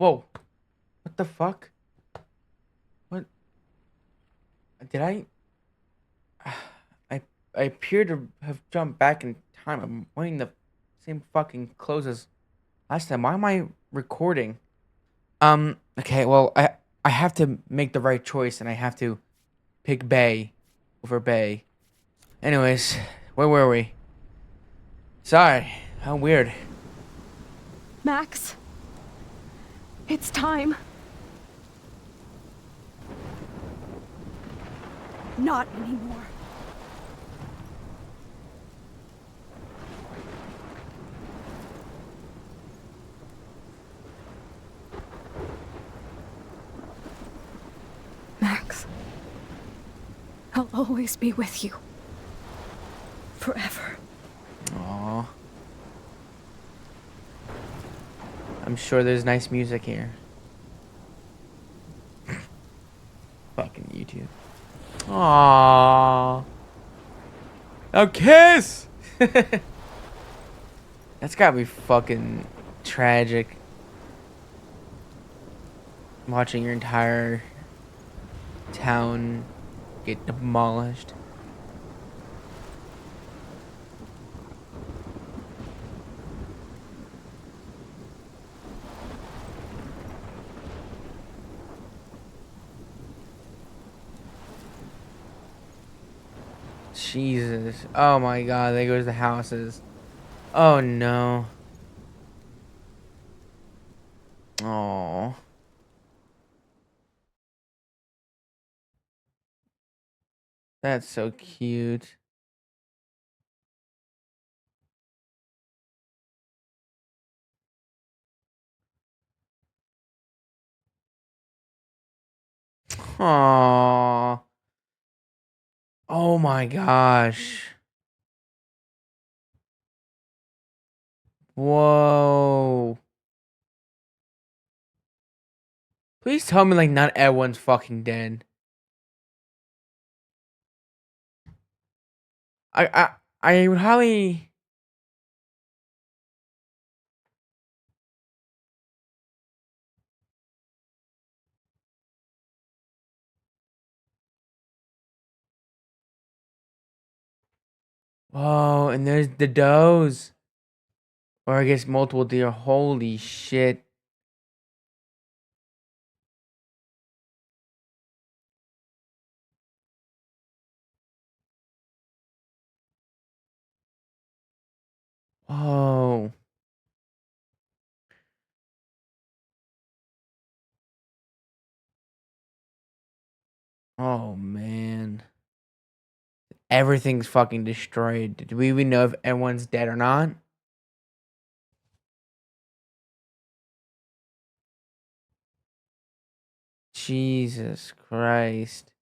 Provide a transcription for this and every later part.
Whoa. What the fuck? What? Did I? I I appear to have jumped back in time. I'm wearing the same fucking clothes as last time. Why am I recording? Okay, well, I have to make the right choice and I have to pick Bay over Bay. Anyways, where were we? Sorry. How weird. Max, it's time. Not anymore. Max, I'll always be with you. Forever. Aw. I'm sure there's nice music here. Fucking YouTube. Aww. Now kiss! That's gotta be fucking tragic. Watching your entire town get demolished. Jesus. Oh my god, there goes the houses. Oh no. Oh. That's so cute. Aww. Oh my gosh. Whoa. Please tell me like not everyone's fucking dead. I I I would highly. Whoa, and there's the does. Or I guess multiple deer. Holy shit. Whoa. Oh man. Everything's fucking destroyed. Do we even know if everyone's dead or not? Jesus Christ.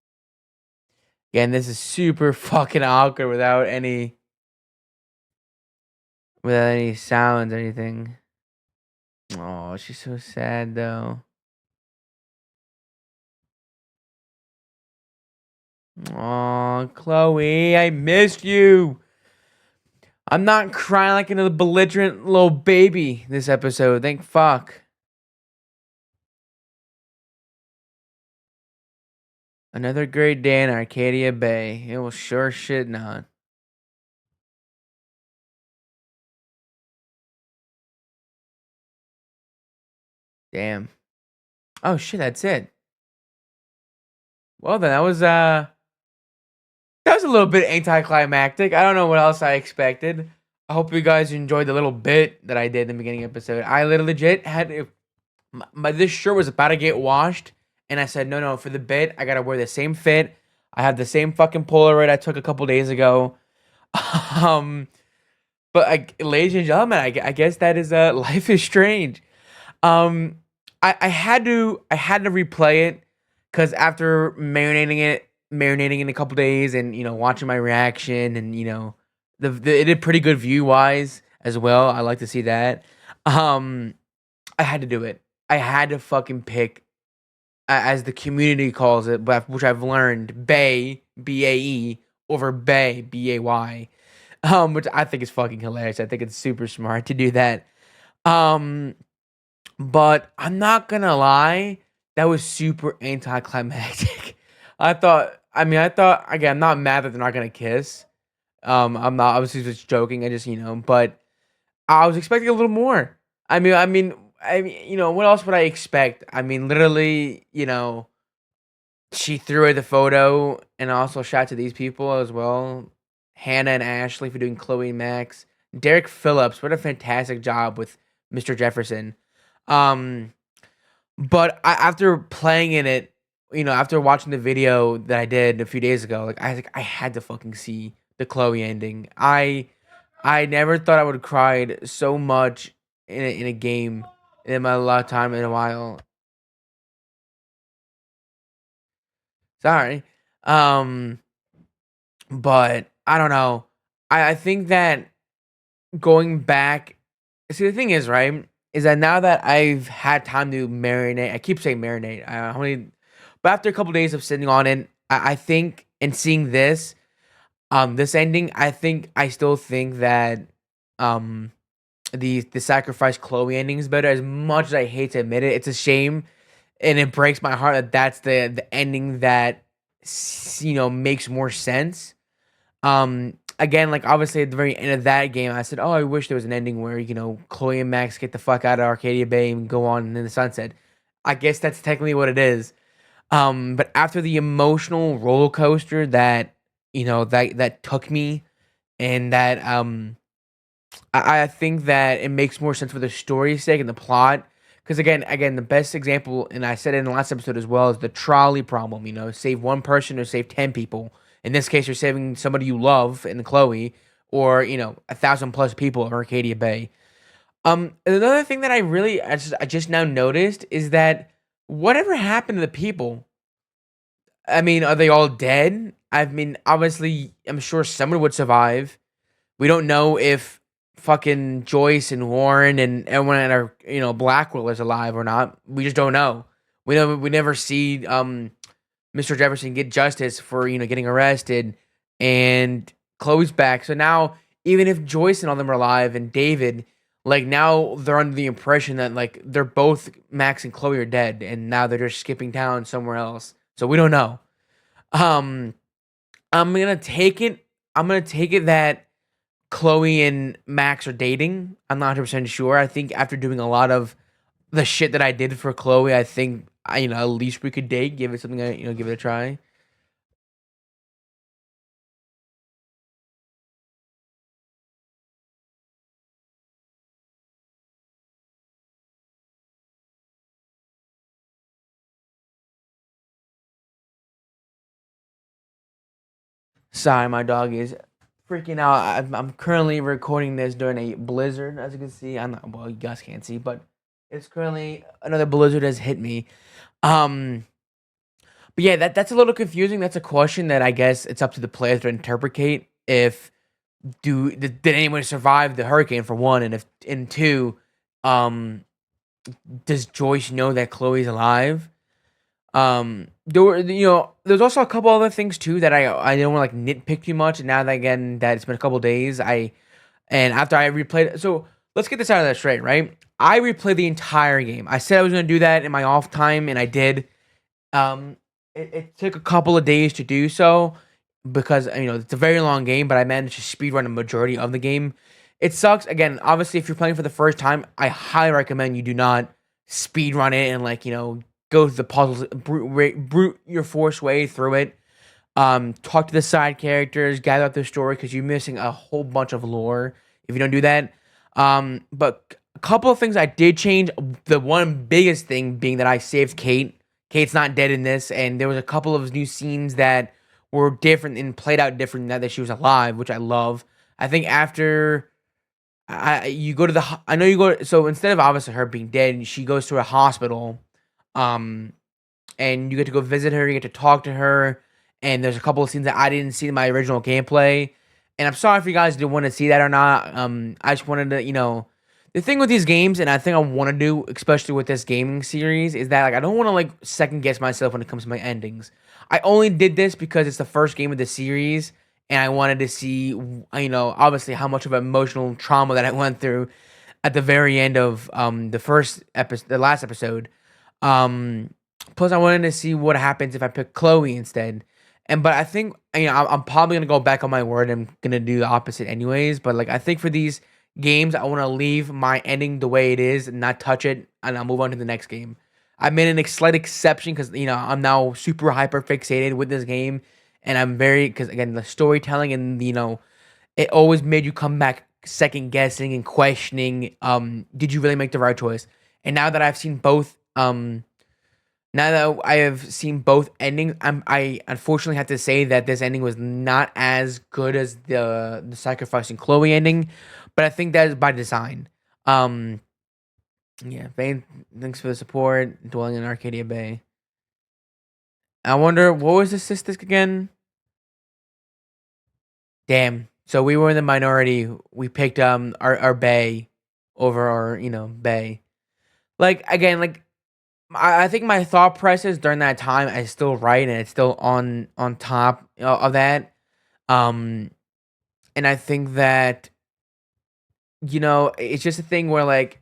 Again, this is super fucking awkward without any sounds or anything. Oh, she's so sad though. Oh, Chloe, I missed you. I'm not crying like another belligerent little baby this episode. Thank fuck. Another great day in Arcadia Bay. It will sure shit not. Damn. Oh shit, that's it. Well then, that was a little bit anticlimactic. I don't know what else I expected. I hope you guys enjoyed the little bit that I did in the beginning episode. I literally legit had this shirt was about to get washed, and I said, no, for the bit, I gotta wear the same fit. I have the same fucking Polaroid I took a couple days ago. Um, but ladies and gentlemen, I guess that is life is strange. Um, I had to replay it because after marinating in a couple days, and watching my reaction, and it did pretty good view wise as well. I like to see that. Um, I had to do it. I had to fucking pick, as the community calls it, but which I've learned, Bae BAE over Bay BAY. Which I think is fucking hilarious. I think it's super smart to do that. Um, But I'm not gonna lie, that was super anticlimactic. I thought again, I'm not mad that they're not gonna kiss. I'm not obviously just joking. I just but I was expecting a little more. What else would I expect? I mean, literally, she threw away the photo and also shout out to these people as well. Hannah and Ashley for doing Chloe and Max. Derek Phillips, what a fantastic job with Mr. Jefferson. Um, but after playing in it, after watching the video that I did a few days ago, I had to fucking see the Chloe ending. I never thought I would have cried so much in a game in my lifetime in a while. Sorry. Um, but I don't know. I think that going back, see the thing is right is that now that I've had time to marinate, I keep saying marinate. How many? But after a couple days of sitting on it, I think and seeing this ending, I think I still think that um the sacrifice Chloe ending is better. As much as I hate to admit it, it's a shame, and it breaks my heart that that's the ending that makes more sense. Again, like obviously at the very end of that game, I said, "Oh, I wish there was an ending where Chloe and Max get the fuck out of Arcadia Bay and go on in the sunset." I guess that's technically what it is. But after the emotional roller coaster that that took me, and that I think that it makes more sense for the story's sake and the plot. Because again, the best example, and I said it in the last episode as well, is the trolley problem. Save one person or save 10 people. In this case, you're saving somebody you love in Chloe, or 1,000 plus people in Arcadia Bay. And another thing that I just now noticed is that whatever happened to the people? I mean, are they all dead? I mean, obviously, I'm sure someone would survive. We don't know if fucking Joyce and Warren and everyone at our Blackwell is alive or not. We just don't know. We never see Mr. Jefferson get justice for getting arrested, and Chloe's back. So now even if Joyce and all them are alive and David, like now they're under the impression that like they're both Max and Chloe are dead, and now they're just skipping town somewhere else. So we don't know. Um, I'm gonna take it. I'm gonna take it that Chloe and Max are dating. I'm not 100% sure. I think after doing a lot of the shit that I did for Chloe, I think at least we could date. Give it something. Give it a try. Sorry, my dog is freaking out. I'm currently recording this during a blizzard, as you can see. I'm not well, you guys can't see, but it's currently another blizzard has hit me. Um, but yeah, that's a little confusing. That's a question that I guess it's up to the players to interpret. If did anyone survive the hurricane for one, and if and two, um, does Joyce know that Chloe's alive? There's also a couple other things too that I don't want to like nitpick too much. And now that again that it's been a couple days, and after I replayed, so let's get this out of that straight, right? I replayed the entire game. I said I was gonna do that in my off time, and I did. It took a couple of days to do so because it's a very long game, but I managed to speedrun a majority of the game. It sucks. Again, obviously, if you're playing for the first time, I highly recommend you do not speedrun it and like go through the puzzles, brute your force way through it. Talk to the side characters, gather up their story because you're missing a whole bunch of lore if you don't do that. But a couple of things I did change. The one biggest thing being that I saved Kate. Kate's not dead in this, and there was a couple of new scenes that were different and played out different now that she was alive, which I love. I think after you go to I know you go. So instead of obviously her being dead, she goes to a hospital. Um, and you get to go visit her, you get to talk to her, and there's a couple of scenes that I didn't see in my original gameplay. And I'm sorry if you guys didn't want to see that or not. I just wanted to, the thing with these games, and I think I want to do, especially with this gaming series, is that like I don't want to like second guess myself when it comes to my endings. I only did this because it's the first game of the series, and I wanted to see, obviously how much of emotional trauma that I went through. at the very end of the last episode. Um, Plus, I wanted to see what happens if I pick Chloe instead. But I think I'm probably gonna go back on my word. I'm gonna do the opposite anyways. But like I think for these games, I want to leave my ending the way it is and not touch it, and I'll move on to the next game. I made a slight exception because I'm now super hyper fixated with this game, and I'm very because again the storytelling and it always made you come back second guessing and questioning did you really make the right choice. And now that I have seen both endings, I unfortunately have to say that this ending was not as good as the sacrificing Chloe ending, but I think that is by design. um yeah, Vane, thanks for the support. Dwelling in Arcadia Bay. I wonder what was the statistic again. Damn. So we were in the minority. We picked our bay over our bay. Like again, like I think my thought process during that time is still right and it's still on top of that. Um, and I think that it's just a thing where like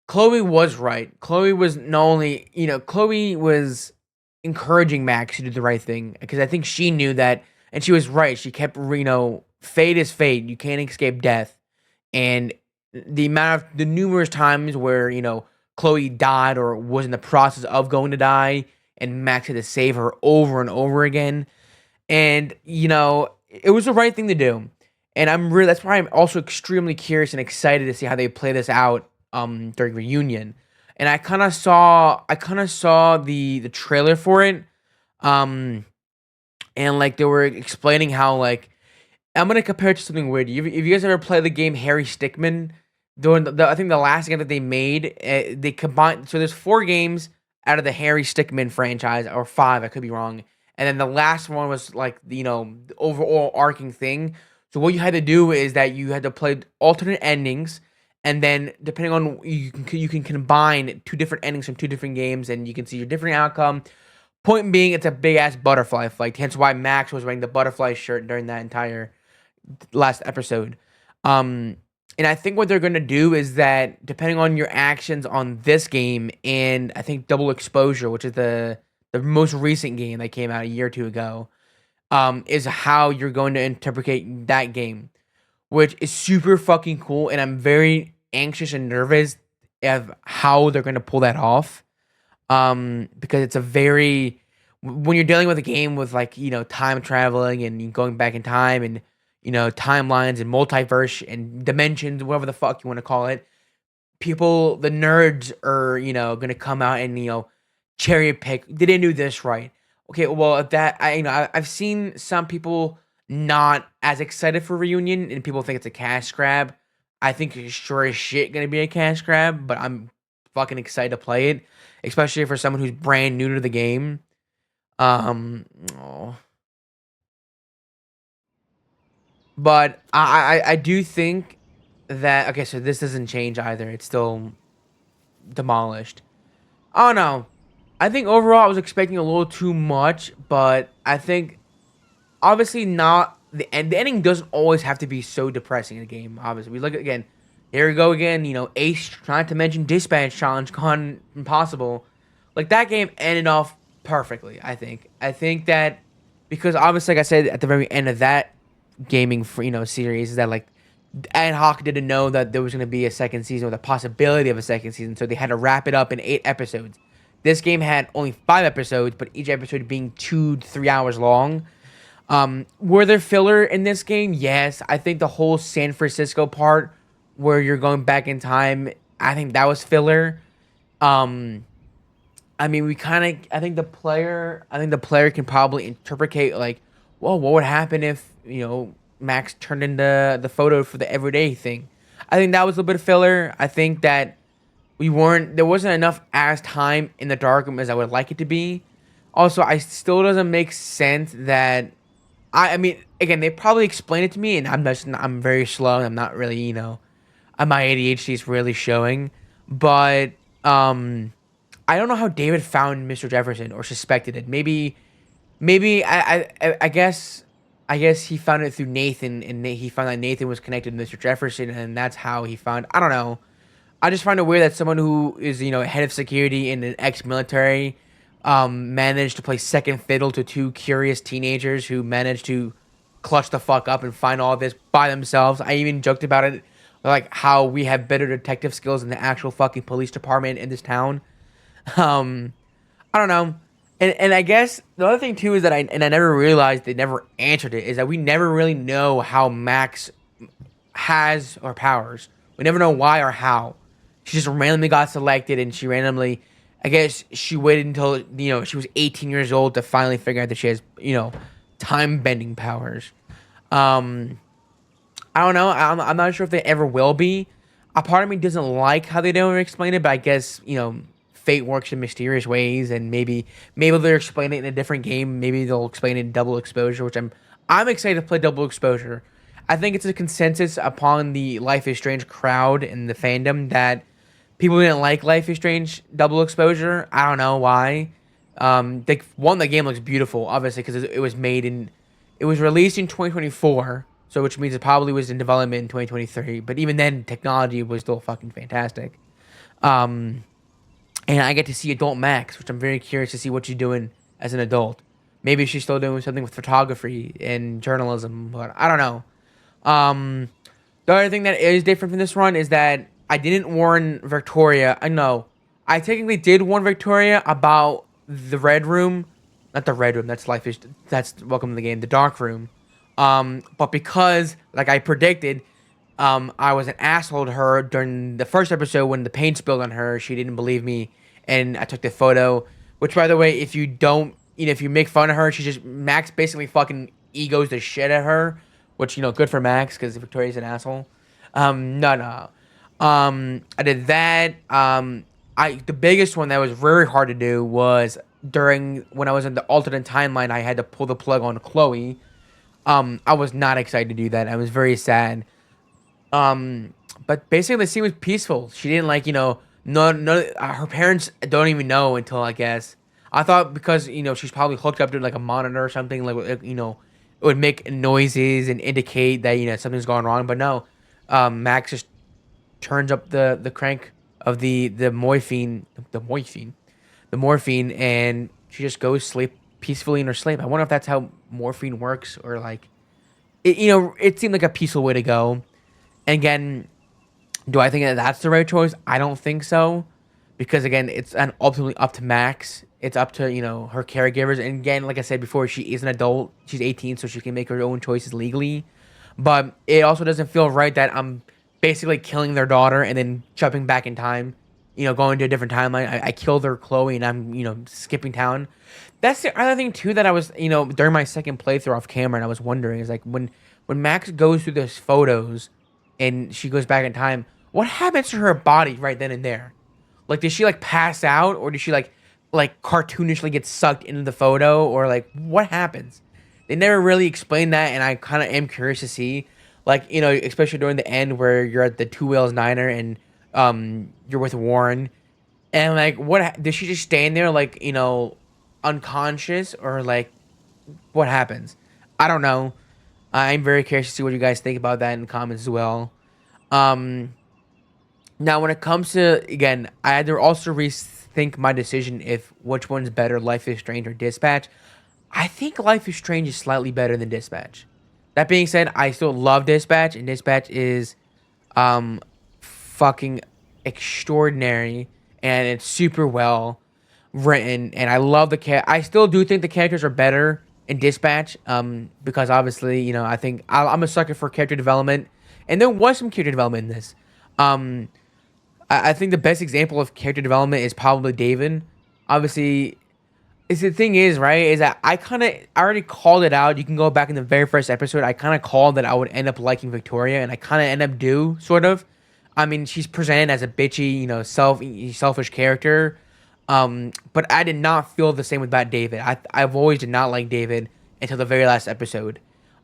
Chloe was right. Chloe was not only Chloe was encouraging Max to do the right thing because I think she knew that, and she was right. She kept fate is fate. You can't escape death, and the numerous times where Chloe died or was in the process of going to die, and Max had to save her over and over again, and it was the right thing to do. And that's why I'm also extremely curious and excited to see how they play this out during reunion. And I kind of saw the trailer for it, um and like they were explaining how like I'm gonna compare it to something weird. If you guys ever play the game Harry Stickmin, during I think the last game that they made, they combined. So there's 4 games out of the Harry Stickmin franchise, or 5. I could be wrong. And then the last one was like the overall arcing thing. So what you had to do is that you had to play alternate endings, and then depending on you can combine 2 different endings from 2 different games, and you can see your different outcome. Point being, it's a big ass butterfly flight. Hence why Max was wearing the butterfly shirt during that entire last episode. Um, and I think what they're gonna do is that depending on your actions on this game and I think Double Exposure, which is the most recent game that came out a year or two ago, is how you're going to interpret that game, which is super fucking cool. And I'm very anxious and nervous of how they're gonna pull that off. Because it's a very when you're dealing with a game with like time traveling and going back in time and timelines and multiverse and dimensions, whatever the fuck you want to call it. People, the nerds are gonna come out and cherry pick. They didn't do this right. Okay, well if that I've seen some people not as excited for reunion and people think it's a cash grab. I think it's sure as shit gonna be a cash grab, but I'm fucking excited to play it, especially for someone who's brand new to the game. Um, oh. But I do think that okay, so this doesn't change either. It's still demolished. Oh no, I think overall I was expecting a little too much, but I think obviously not the end. The ending doesn't always have to be so depressing in a game. Obviously, we look at again. Here we go again. Ace trying to mention dispatch challenge gone impossible. Like that game ended off perfectly. I think. I think that because obviously, like I said at the very end of that gaming for series, is that like Ad Hoc didn't know that there was going to be a second season or the possibility of a second season, so they had to wrap it up in 8 episodes. This game had only 5 episodes, but each episode being 2 to 3 hours long. Were there filler in this game? Yes. I think the whole San Francisco part where you're going back in time, I think that was filler. Um, I mean, I think the player can probably interpret like, well, what would happen if Max turned into the photo for the everyday thing? I think that was a little bit of filler. I think that there wasn't enough as time in the dark room as I would like it to be. Also, I still doesn't make sense that I mean, again, they probably explained it to me, and I'm very slow. And I'm not really, my ADHD is really showing. But I don't know how David found Mr. Jefferson or suspected it. Maybe I guess he found it through Nathan, and he found that Nathan was connected to Mr. Jefferson, and that's how he found. I don't know. I just find it weird that someone who is, head of security in an ex-military, managed to play second fiddle to two curious teenagers who managed to clutch the fuck up and find all this by themselves. I even joked about it, like how we have better detective skills than the actual fucking police department in this town. Um, I don't know. And I guess the other thing too is that I never realized they never answered it is that we never really know how Max has her powers. We never know why or how. She just randomly got selected, and she randomly, I guess, she waited until she was 18 years old to finally figure out that she has time bending powers. Um, I don't know. I'm not sure if they ever will be. A part of me doesn't like how they don't explain it, but I guess fate works in mysterious ways, and maybe they'll explain it in a different game. Maybe they'll explain it in Double Exposure, which I'm excited to play Double Exposure. I think it's a consensus upon the Life is Strange crowd and the fandom that people didn't like Life is Strange Double Exposure. I don't know why. The game looks beautiful, obviously, because it was released in 2024, so which means it probably was in development in 2023. But even then, technology was still fucking fantastic. Um, and I get to see adult Max, which I'm very curious to see what she's doing as an adult. Maybe she's still doing something with photography and journalism, but I don't know. Um, the other thing that is different from this run is that I didn't warn Victoria. I know I technically did warn Victoria about the red room, not the red room. That's life is that's welcome to the game. The dark room. But because like I predicted, I was an asshole to her during the first episode when the paint spilled on her. She didn't believe me, and I took the photo. Which, by the way, if you don't, if you make fun of her, she just Max basically fucking egos the shit at her. Which good for Max because Victoria's an asshole. No, no. I did that. The biggest one that was very hard to do was during when I was in the alternate timeline. I had to pull the plug on Chloe. I was not excited to do that. I was very sad. But basically the scene was peaceful. She didn't no, her parents don't even know until I guess. I thought because she's probably hooked up to like a monitor or something it would make noises and indicate that something's going wrong. But no, Max just turns up the crank of the morphine, and she just goes sleep peacefully in her sleep. I wonder if that's how morphine works, or like it seemed like a peaceful way to go. And again, do I think that that's the right choice? I don't think so, because again, it's ultimately up to Max. It's up to her caregivers. And again, like I said before, she is an adult. She's 18, so she can make her own choices legally. But it also doesn't feel right that I'm basically killing their daughter and then jumping back in time. Going to a different timeline. I killed their Chloe and I'm skipping town. That's the other thing too that I was during my second playthrough off camera, and I was wondering is like when Max goes through those photos and she goes back in time, what happens to her body right then and there? Like, did she like pass out, or did she like cartoonishly get sucked into the photo, or like what happens? They never really explained that, and I kind of am curious to see, like especially during the end where you're at the Two Whales Niner and you're with Warren, and like did she just stand there like unconscious, or like what happens? I don't know. I'm very curious to see what you guys think about that in the comments as well. Um, Now, when it comes to again, I had to also rethink my decision if which one's better, Life is Strange or Dispatch. I think Life is Strange is slightly better than Dispatch. That being said, I still love Dispatch, and Dispatch is fucking extraordinary, and it's super well written, and I love I still do think the characters are better in Dispatch, because obviously I think I'm a sucker for character development, and there was some character development in this. Um, I think the best example of character development is probably David. Obviously, is the thing is right is that I already called it out. You can go back in the very first episode. I kind of called that I would end up liking Victoria, and I kind of end up do sort of. I mean, she's presented as a bitchy, selfish character. But I did not feel the same about David. I've always did not like David until the very last episode.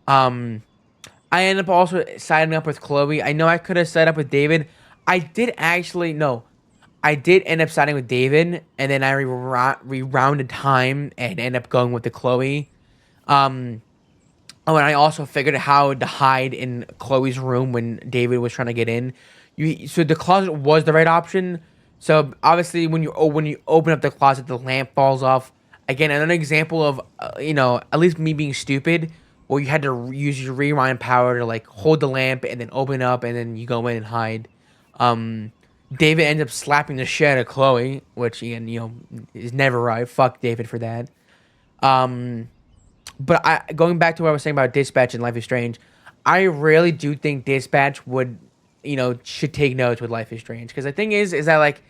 Um, I ended up also siding up with Chloe. I know I could have sided up with David. I did actually no. I did end up siding with David, and then I rerounded time and ended up going with the Chloe. Um, oh, and I also figured out how to hide in Chloe's room when David was trying to get in. So the closet was the right option. So obviously, when you open up the closet, the lamp falls off. Again, another example of at least me being stupid, where you had to use your rewind power to like hold the lamp and then open up, and then you go in and hide. Um, David ends up slapping the shit out of Chloe, which again, is never right. Fuck David for that. Um, but I going back to what I was saying about Dispatch and Life is Strange, I really do think Dispatch would, should take notes with Life is Strange, because the thing is that like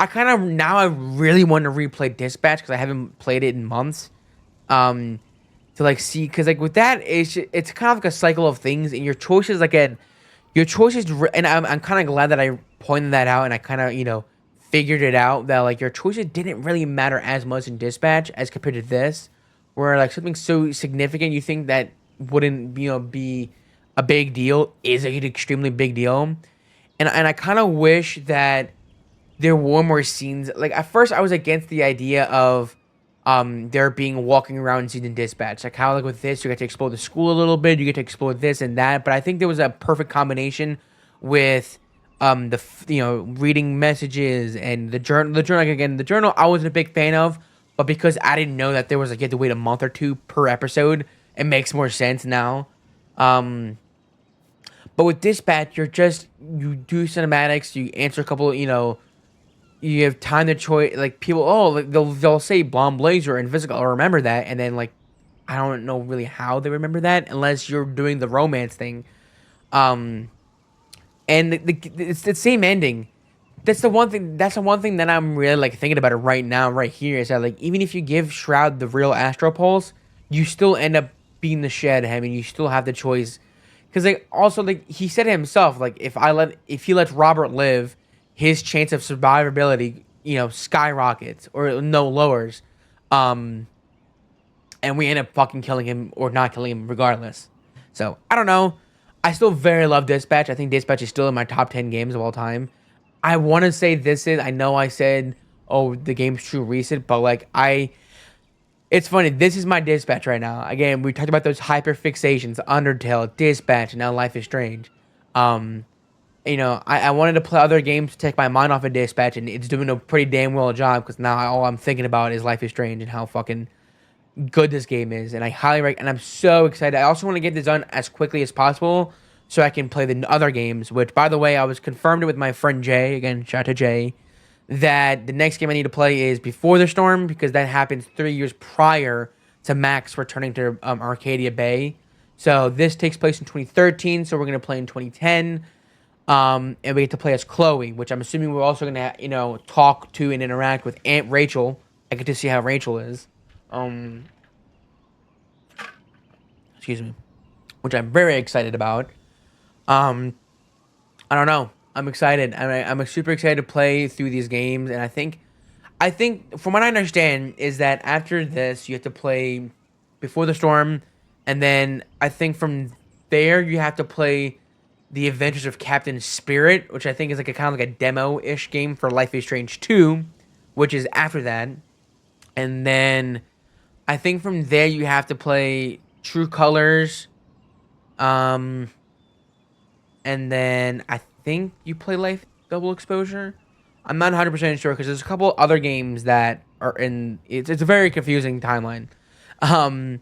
I kind of now I really want to replay Dispatch because I haven't played it in months. Um, to like see, because like with that it's kind of like a cycle of things, and your choices again, and I'm kind of glad that I pointed that out, and I kind of figured it out that like your choices didn't really matter as much in Dispatch as compared to this, where like something so significant you think that wouldn't be a big deal is an extremely big deal, and I kind of wish that there were more scenes. Like at first, I was against the idea of there being walking around scenes in Dispatch. Like how like with this, you get to explore the school a little bit, you get to explore this and that. But I think there was a perfect combination with reading messages and the journal. The journal, like, again, the journal I wasn't a big fan of, but because I didn't know that there was like you had to wait a month or two per episode, it makes more sense now. Um, but with Dispatch, you do cinematics, you answer a couple, you have time to choice like people like, they'll say blonde blazer and physical, I'll remember that, and then like I don't know really how they remember that unless you're doing the romance thing. um and it's the same ending. That's the one thing that I'm really like thinking about it right now right here, is that like even if you give Shroud the real Astro Pulse, you still end up being the shed him, and you still have the choice, because like also like he said himself, like if he lets Robert live, his chance of survivability skyrockets or no lowers. um and we end up fucking killing him or not killing him regardless. So I don't know. I still very love Dispatch. I think Dispatch is still in my top 10 games of all time. I want to say this is. I know I said, oh, the game's true recent, but like it's funny. This is my Dispatch right now. Again, we talked about those hyper fixations, Undertale, Dispatch, and now Life is Strange. Um, I wanted to play other games to take my mind off of Dispatch, and it's doing a pretty damn well job, because now all I'm thinking about is Life is Strange and how fucking good this game is, and I highly recommend. And I'm so excited. I also want to get this done as quickly as possible so I can play the other games. Which, by the way, I was confirmed with my friend Jay. Again, shout out to Jay. That the next game I need to play is Before the Storm, because that happens 3 years prior to Max returning to Arcadia Bay. So this takes place in 2013. So we're gonna play in 2010. And we get to play as Chloe, which I'm assuming we're also gonna talk to and interact with Aunt Rachel. I get to see how Rachel is. Um, excuse me, which I'm very excited about. Um, I don't know. I'm excited. I'm super excited to play through these games, and I think from what I understand is that after this you have to play Before the Storm, and then I think from there you have to play The Adventures of Captain Spirit, which I think is like a kind of like a demo-ish game for Life is Strange 2, which is after that, and then I think from there you have to play True Colors, um, and then I think you play Life Double Exposure. I'm not 100% sure because there's a couple other games that are in. It's a very confusing timeline, um,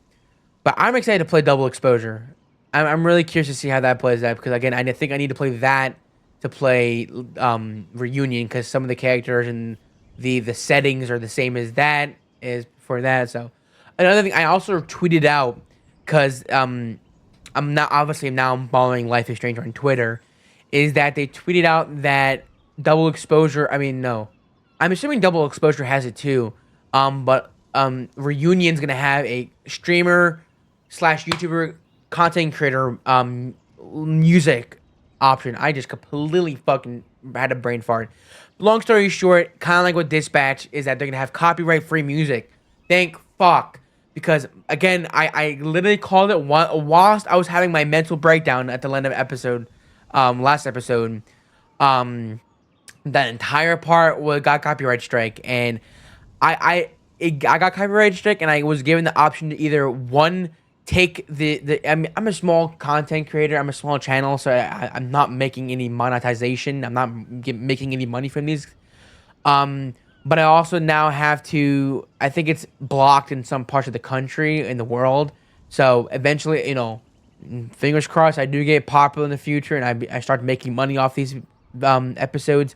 but I'm excited to play Double Exposure. I'm really curious to see how that plays out, because again I think I need to play that to play Reunion, because some of the characters and the settings are the same as that is for that. So another thing I also tweeted out, because I'm not obviously now I'm following Life is Strange on Twitter, is that they tweeted out that Double Exposure. I mean, no, I'm assuming Double Exposure has it too. But Reunion's gonna have a streamer slash YouTuber content creator music option. I just completely fucking had a brain fart. Long story short, kind of like with Dispatch, is that they're gonna have copyright free music. Thank fuck. Because again, I literally called it whilst I was having my mental breakdown at the end of episode, last episode. Um, that entire part got copyright strike, and I got copyright strike, and I was given the option to either one take I mean, I'm a small content creator. I'm a small channel, so I'm not making any monetization. I'm not making any money from these. Um, but I also now have to. I think it's blocked in some parts of the country in the world. So eventually, fingers crossed, I do get popular in the future, and I start making money off these episodes.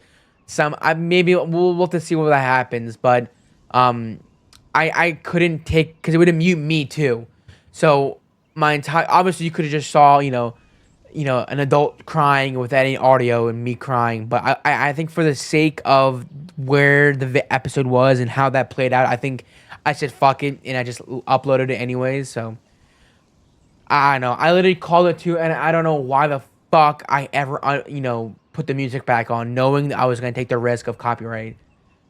I maybe we'll have to see what that happens, but um, I couldn't take because it would mute me too. So my entire obviously you could have just saw an adult crying with any audio and me crying, but I think for the sake of where the episode was and how that played out, I think I said fuck it and I just uploaded it anyways. So I don't know. I literally called it too, and I don't know why the fuck I ever put the music back on, knowing that I was gonna take the risk of copyright.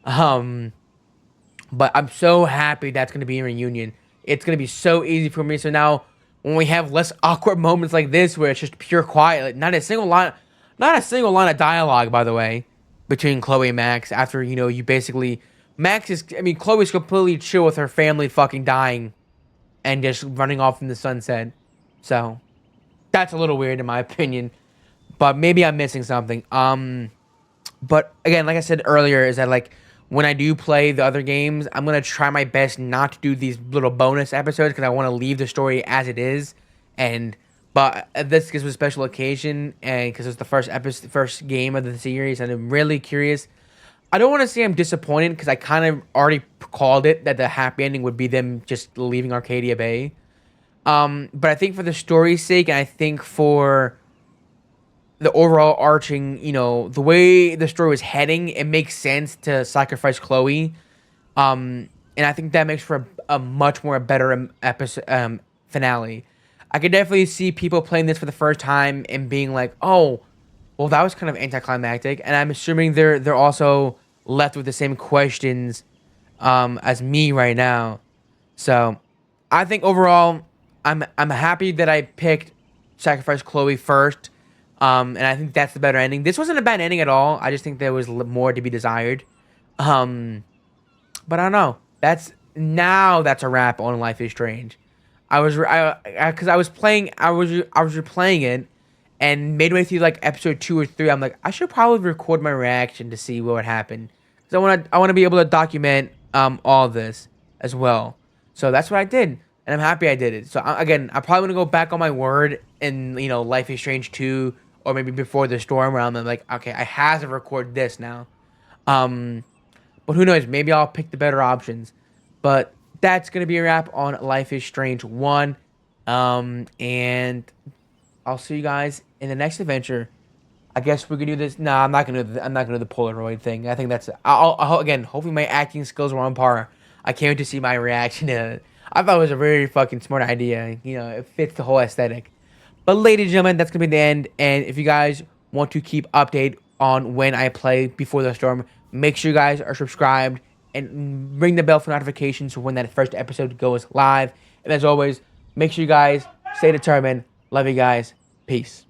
Um, but I'm so happy that's gonna be a reunion. It's gonna be so easy for me. So now, when we have less awkward moments like this, where it's just pure quiet, like not a single line of dialogue, by the way, between Chloe and Max. After you basically Max is, I mean, Chloe's completely chill with her family fucking dying and just running off in the sunset. So that's a little weird in my opinion, but maybe I'm missing something. But again, like I said earlier, is that like when I do play the other games, I'm gonna try my best not to do these little bonus episodes because I want to leave the story as it is. And but this gives a special occasion, and because it's the first game of the series, and I'm really curious. I don't want to say I'm disappointed because I kind of already called it that the happy ending would be them just leaving Arcadia Bay. But I think for the story's sake, and I think for the overall arching, the way the story was heading, it makes sense to sacrifice Chloe. And I think that makes for a much more better episode finale. I could definitely see people playing this for the first time and being like, "Oh, well, that was kind of anticlimactic." And I'm assuming they're also left with the same questions as me right now. So, I think overall, I'm happy that I picked sacrifice Chloe first. And I think that's the better ending. This wasn't a bad ending at all. I just think there was more to be desired. Um, but I don't know. That's a wrap on Life is Strange. Because I was playing, I was replaying it, and midway through like episode 2 or 3, I'm like, I should probably record my reaction to see what would happen. So I want to be able to document all this as well. So that's what I did, and I'm happy I did it. So again, I'm probably gonna go back on my word in Life is Strange 2 or maybe Before the Storm, where I'm like, okay, I have to record this now. Um, but who knows? Maybe I'll pick the better options. But that's gonna be a wrap on Life is Strange 1. And I'll see you guys in the next adventure. I guess we can do this. No, I'm not gonna. I'm not gonna do the Polaroid thing. I think that's. Again. Hopefully, my acting skills were on par. I can't wait to see my reaction to it. I thought it was a very fucking smart idea. It fits the whole aesthetic. But ladies and gentlemen, that's gonna be the end. And if you guys want to keep update on when I play Before the Storm, make sure you guys are subscribed and ring the bell for notifications for when that first episode goes live. And as always, make sure you guys stay determined. Love you guys. Peace.